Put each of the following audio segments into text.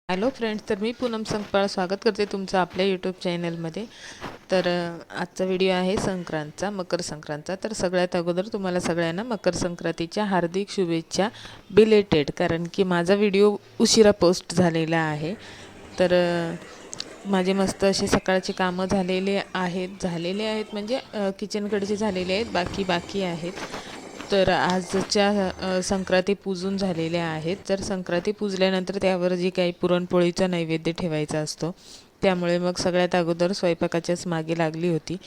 Hello friends, तर मी पूनम संकपाळ स्वागत करते तुमचं आपल्या यूट्यूब चॅनलमध्ये. तर आजचा व्हिडिओ आहे संक्रांतचा, मकर संक्रांतचा. तर सगळ्यात अगोदर तुम्हाला सगळ्यांना मकर संक्रांतीच्या हार्दिक शुभेच्छा बिलेटेड, कारण की माझा व्हिडिओ उशिरा पोस्ट झालेला आहे. तर माझे मस्त असे सकाळचे कामं झालेले आहेत म्हणजे किचनकडचे झालेले आहेत, बाकी आहेत. तर आजच्या संक्रांती पूजून झालेल्या आहेत. तर संक्रांती पूजल्यानंतर त्यावर जी काही पुरणपोळीचा नैवेद्य ठेवायचा असतो, त्यामुळे मग सगळ्यात अगोदर स्वयंपाकाच्याच मागे लागली होती.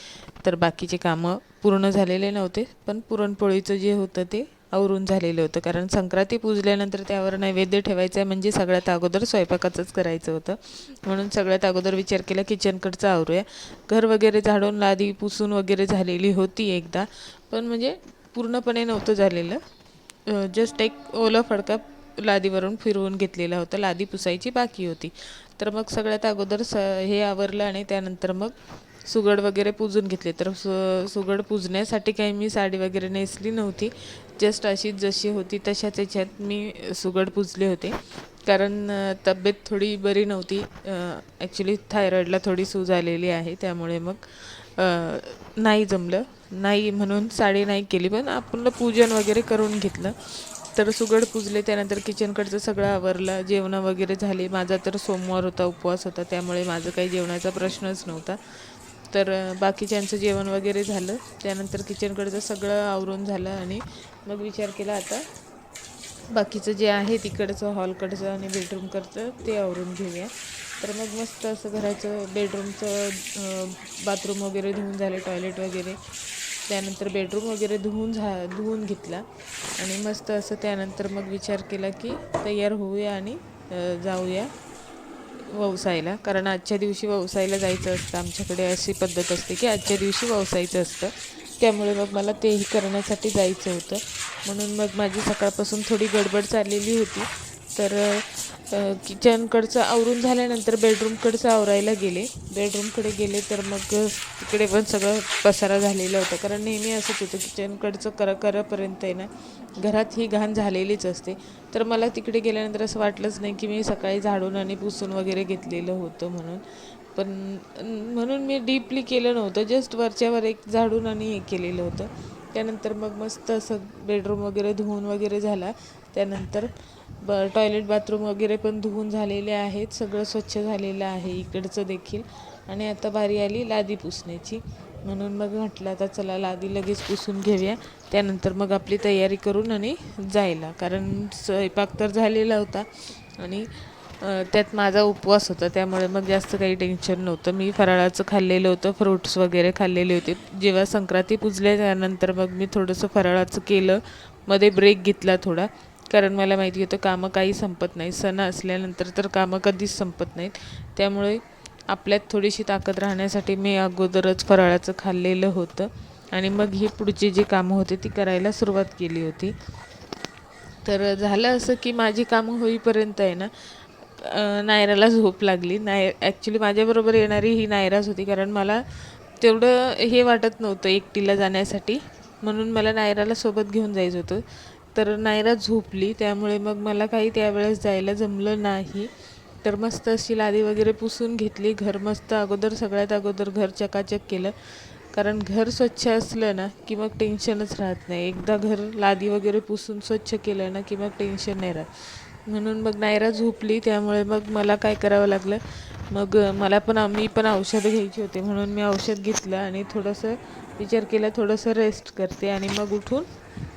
तर बाकीचे कामं पूर्ण झालेले नव्हते, पण पुरणपोळीचं जे होतं ते आवरून झालेलं होतं. कारण संक्रांती पूजल्यानंतर त्यावर नैवेद्य ठेवायचा आहे म्हणजे सगळ्यात अगोदर स्वयंपाकाचंच करायचं होतं. म्हणून सगळ्यात अगोदर विचार केला किचनकडचं आवरूया. घर वगैरे झाडून लादी पुसून वगैरे झालेली होती एकदा, पण म्हणजे पूर्णपणे नव्हतं झालेलं. जस्ट एक ओला फडका लादीवरून फिरवून घेतलेला होता, लादी पुसायची बाकी होती. तर मग सगळ्यात अगोदर हे आवरलं आणि त्यानंतर मग सुगड वगैरे पूजून घेतले. तर सुगड पूजण्यासाठी काही मी साडी वगैरे नेसली नव्हती, जस्ट अशीच जशी होती तशाच याच्यात मी सुगड पूजले होते. कारण तब्येत थोडी बरी नव्हती. ॲक्च्युली थायरॉईडला थोडी सूज आलेली आहे, त्यामुळे मग नाही जमलं, नाही म्हणून साडी नाही केली, पण आपण पूजन वगैरे करून घेतलं. तर सुगड पूजले, त्यानंतर किचनकडचं सगळं आवरलं, जेवणं वगैरे झाली. माझा तर सोमवार होता, उपवास होता, त्यामुळे माझं काही जेवणाचा प्रश्नच नव्हता. तर बाकीच्यांचं जेवण वगैरे झालं, त्यानंतर किचनकडचं सगळं आवरून झालं आणि मग विचार केला आता बाकीचं जे आहे तिकडचं, हॉलकडचं आणि बेडरूमकडचं ते आवरून घेऊया. तर मग मस्त असं घराचं बेडरूमचं बाथरूम वगैरे धुवून झाले, टॉयलेट वगैरे, त्यानंतर बेडरूम वगैरे धुवून घेतला आणि मस्त असं त्यानंतर मग विचार केला की तयार होऊया आणि जाऊया ववसायला. कारण आजच्या दिवशी ववसायला जायचं असतं, आमच्याकडे अशी पद्धत असते की आजच्या दिवशी ववसायचं असतं. त्यामुळे मग मला तेही करण्यासाठी जायचं होतं. म्हणून मग माझी सकाळपासून थोडी गडबड चाललेली होती. तर किचनकडचं आवरून झाल्यानंतर बेडरूमकडचं आवरायला गेले. बेडरूमकडे गेले तर मग तिकडे पण सगळं पसारा झालेलं होतं. कारण नेहमी असंच होतं, किचनकडचं करापर्यंत आहे ना घरात ही घाण झालेलीच असते. तर मला तिकडे गेल्यानंतर असं वाटलंच नाही की मी सकाळी झाडून आणि पुसून वगैरे घेतलेलं होतं म्हणून. पण म्हणून मी डीपली केलं नव्हतं, जस्ट वरच्यावर एक झाडून आणि हे केलेलं होतं. त्यानंतर मग मस्त असं बेडरूम वगैरे धुवून वगैरे झाला. त्यानंतर टॉयलेट बाथरूम वगैरे पण धुवून झालेले आहेत, सगळं स्वच्छ झालेलं आहे इकडचं देखील. आणि आता बारी आली लादी पुसण्याची, म्हणून मग म्हटलं आता चला लादी लगेच पुसून घेऊया, त्यानंतर मग आपली तयारी करून आणि जायला. कारण स्वयंपाक तर झालेला होता आणि त्यात माझा उपवास होता, त्यामुळे मग जास्त काही टेन्शन नव्हतं. मी फराळाचं खाल्लेलं होतं, फ्रूट्स वगैरे खाल्लेले होते. जेव्हा संक्रांती पुजल्या त्यानंतर मग मी थोडंसं फराळाचं केलं, मध्ये ब्रेक घेतला थोडा, कारण मला माहिती होतं कामं काही संपत नाही. सण असल्यानंतर तर कामं कधीच संपत नाहीत. त्यामुळे आपल्यात थोडीशी ताकद राहण्यासाठी मी अगोदरच फराळाचं खाल्लेलं होतं आणि मग ही पुढची जी कामं होती ती करायला सुरुवात केली होती. तर झालं असं की माझी कामं होईपर्यंत आहे ना नायराला झोप लागली. ॲक्च्युली माझ्याबरोबर येणारी ही नायराच होती, कारण मला तेवढं हे वाटत नव्हतं एकटीला जाण्यासाठी, म्हणून मला नायराला सोबत घेऊन जायचं होतं. तर नायरा झोपली, त्यामुळे मग मला काही त्यावेळेस जायला जमलं नाही. तर मस्त अशी लादी वगैरे पुसून घेतली. घर मस्त सगळ्यात अगोदर घर चकाचक केलं, कारण घर स्वच्छ असलं ना की मग टेन्शनच राहत नाही. एकदा घर लादी वगैरे पुसून स्वच्छ केलं ना की मग टेन्शन नाही राहत. म्हणून मग नायरा झोपली, त्यामुळे मग मला काय करावं लागलं, मग मी पण औषधं घ्यायची होते, म्हणून मी औषध घेतलं आणि थोडंसं विचार केला थोडंसं रेस्ट करते आणि मग उठून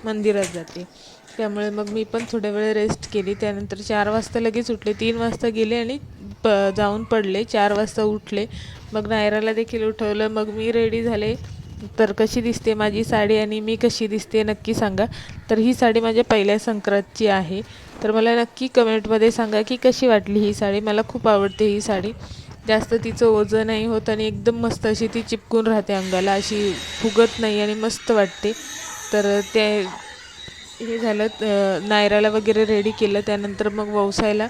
मंदिरात जाते. त्यामुळे मग मी पण थोड्या वेळ रेस्ट केली. त्यानंतर 4 वाजता लगेच उठले. 3 वाजता गेले आणि जाऊन पडले. 4 वाजता उठले. मग नायराला देखील उठवलं. मग मी रेडी झाले. तर कशी दिसते माझी साडी आणि मी कशी दिसते नक्की सांगा. तर ही साडी माझ्या पहिल्या संक्रांतची आहे. तर मला नक्की कमेंटमध्ये सांगा की कशी वाटली ही साडी. मला खूप आवडते ही साडी. जास्त तिचं ओझं नाही होत आणि एकदम मस्त अशी ती चिपकून राहते अंगाला, अशी फुगत नाही आणि मस्त वाटते. तर हे झालं, नायराला वगैरे रेडी केलं. त्यानंतर मग ववसायला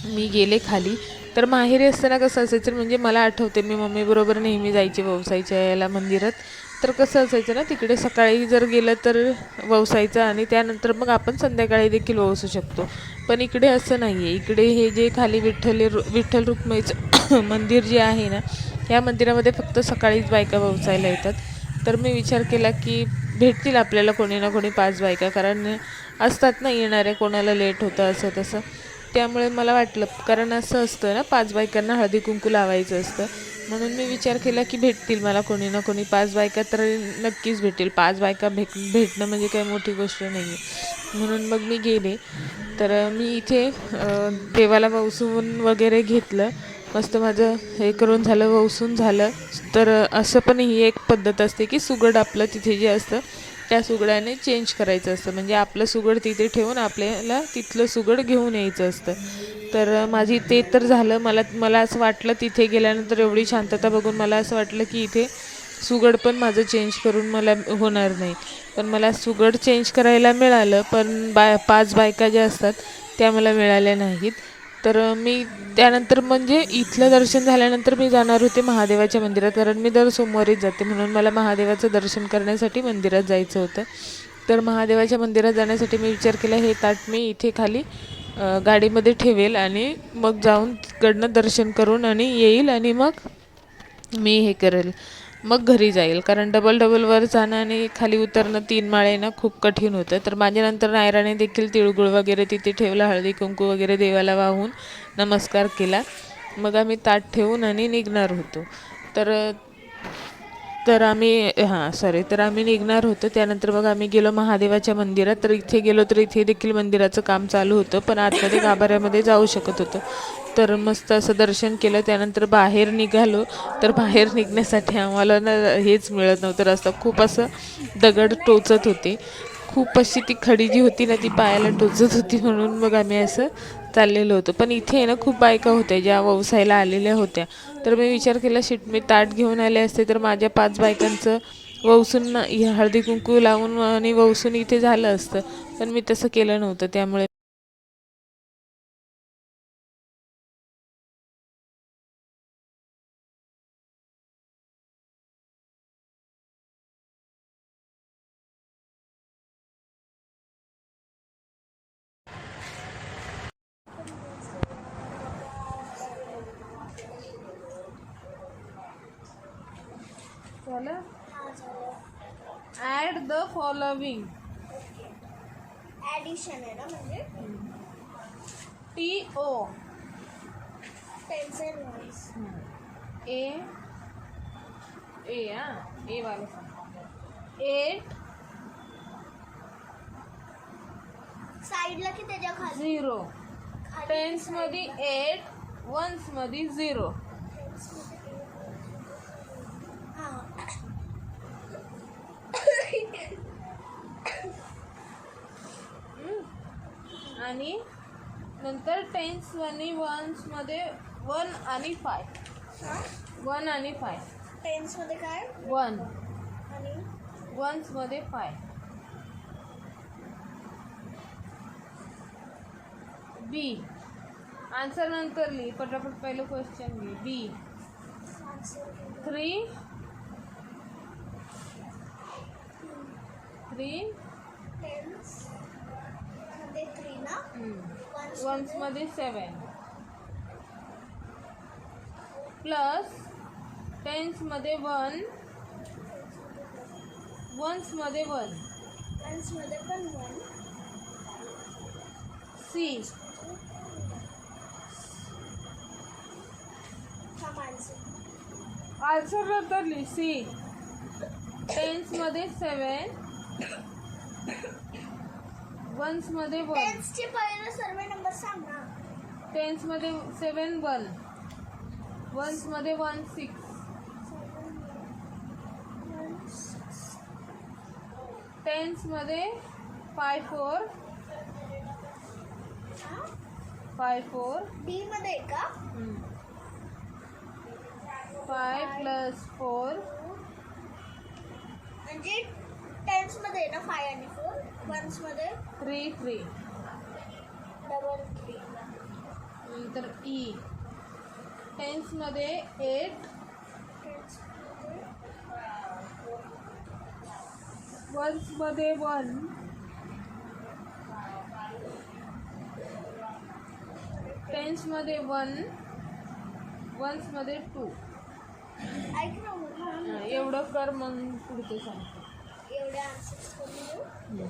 मी गेले खाली. तर माहेरी असताना कसं असायचं, म्हणजे मला आठवते मी मम्मीबरोबर नेहमी जायची ववसायच्या याला मंदिरात. तर कसं असायचं ना, तिकडे सकाळी जर गेलं तर ववसायचं आणि त्यानंतर मग आपण संध्याकाळी देखील ववसू शकतो. पण इकडे असं नाही आहे. इकडे हे जे खाली विठ्ठल रुक्माईचं मंदिर जे आहे ना, या मंदिरामध्ये फक्त सकाळीच बायका ववसायला येतात. तर मी विचार केला की भेटतील आपल्याला कोणी ना कोणी 5 बायका, कारण असतात ना येणाऱ्या, कोणाला लेट होतं असं तसं. त्यामुळे मला वाटलं, कारण असं असतं ना 5 बायकांना हळदी कुंकू लावायचं असतं, म्हणून मी विचार केला की भेटतील मला कोणी ना कोणी 5 बायका तर नक्कीच भेटतील. 5 बायका भेटणं म्हणजे काही मोठी गोष्ट नाही आहे. म्हणून मग मी गेले. तर मी इथे देवाला ववसून वगैरे घेतलं. मस्त माझं हे करून झालं, ववसून झालं. तर असं पण ही एक पद्धत असते की सुगड आपलं तिथे जे असतं त्या सुगडाने चेंज करायचं असतं. म्हणजे आपलं सुगड तिथे ठेवून आपल्याला तिथलं सुगड घेऊन यायचं असतं. तर माझी ते तर झालं. मला असं वाटलं तिथे गेल्यानंतर एवढी शांतता बघून मला असं वाटलं की इथे सुगड पण माझं चेंज करून मला होणार नाही. पण मला सुगड चेंज करायला मिळालं, पण 5 बायका ज्या असतात त्या मला मिळाल्या नाहीत. तर मी त्यानंतर म्हणजे इथलं दर्शन झाल्यानंतर मी जाणार होते महादेवाच्या मंदिरात, कारण मी दर सोमवारीच जाते, म्हणून मला महादेवाचं दर्शन करण्यासाठी मंदिरात जायचं होतं. तर महादेवाच्या मंदिरात जाण्यासाठी मी विचार केला, हे ताट मी इथे खाली गाडीमध्ये ठेवेल आणि मग जाऊन तिकडनं दर्शन करून आणि येईल आणि मग मी हे करेल, मग घरी जाईल. कारण डबल वर जाणं आणि खाली उतरणं 3 माळे ना खूप कठीण होतं. तर माझ्यानंतर नायराने देखील तिळगुळ वगैरे तिथे ठेवला, हळदी कुंकू वगैरे देवाला वाहून नमस्कार केला. मग आम्ही ताट ठेवून आणि निघणार होतो. तर तर आम्ही निघणार होतो. त्यानंतर मग आम्ही गेलो महादेवाच्या मंदिरात. तर इथे गेलो तर इथे देखील मंदिराचं काम चालू होतं, पण आतमध्ये गाभाऱ्यामध्ये जाऊ शकत होतं. तर मस्त असं दर्शन केलं. त्यानंतर बाहेर निघालो. तर बाहेर निघण्यासाठी आम्हाला ना हेच मिळत नव्हतं, रस्ता खूप असं दगड टोचत होते. खूप अशी ती खडी जी होती ना ती पायाला टोचत होती, म्हणून मग आम्ही असं चाललेलो होतो. पण इथे ना खूप बायका होत्या ज्या ववसायला आलेल्या होत्या. तर मी विचार केला, शिट, मी ताट घेऊन आले असते तर माझ्या 5 बायकांचं ववसून हळदी कुंकू लावून आणि ववसून इथे झालं असतं. पण मी तसं केलं नव्हतं. त्यामुळे ॲड द फॉलोविंग. ॲडिशन आहे ना, म्हणजे TO टेन्स अँड वॉइस. ए ए वाला सांग. 8 साईडला की त्याच्या खाली 0. टेन्स मध्ये 8, वन्स मध्ये 0. आणि नंतर टेन्स आणि वन्स मध्ये 1 आणि 5. 1 आणि 5. टेन्स मध्ये काय 1, आणि वन्स मध्ये 5. बी. आन्सर नंतर लिही, पटापट पहिलं क्वेश्चन लिही. बी 3 टेन्स मध्ये 3 ना, वन्स मध्ये 7 प्लस टेन्स मध्ये 1, वन्स मध्ये 1. वन्स मध्ये पण 1. सी. आन्सर नंतर लिही. सी. टेन्स मध्ये 7, वन्स मध्ये 1. टेन्सचे पहिले सर्व नंबर सांग ना. टेन्स मध्ये 7 1, वन्स मध्ये 1 6, टेन्स मध्ये 5 4, 5 4. डी मध्ये का 5 प्लस 4, म्हणजे टेन्स मध्ये ना 5 आणि 4, वन्स मध्ये 3 3. डबल 3. नंतर ई. टेन्स मध्ये 8, टेन्स मध्ये वन्समध्ये 1, टेन्समध्ये 1, वन्समध्ये 2. ऐक ना मग एवढं कर, मग पुढचं सांगतो. एवढे आन्सर्स करून देऊ.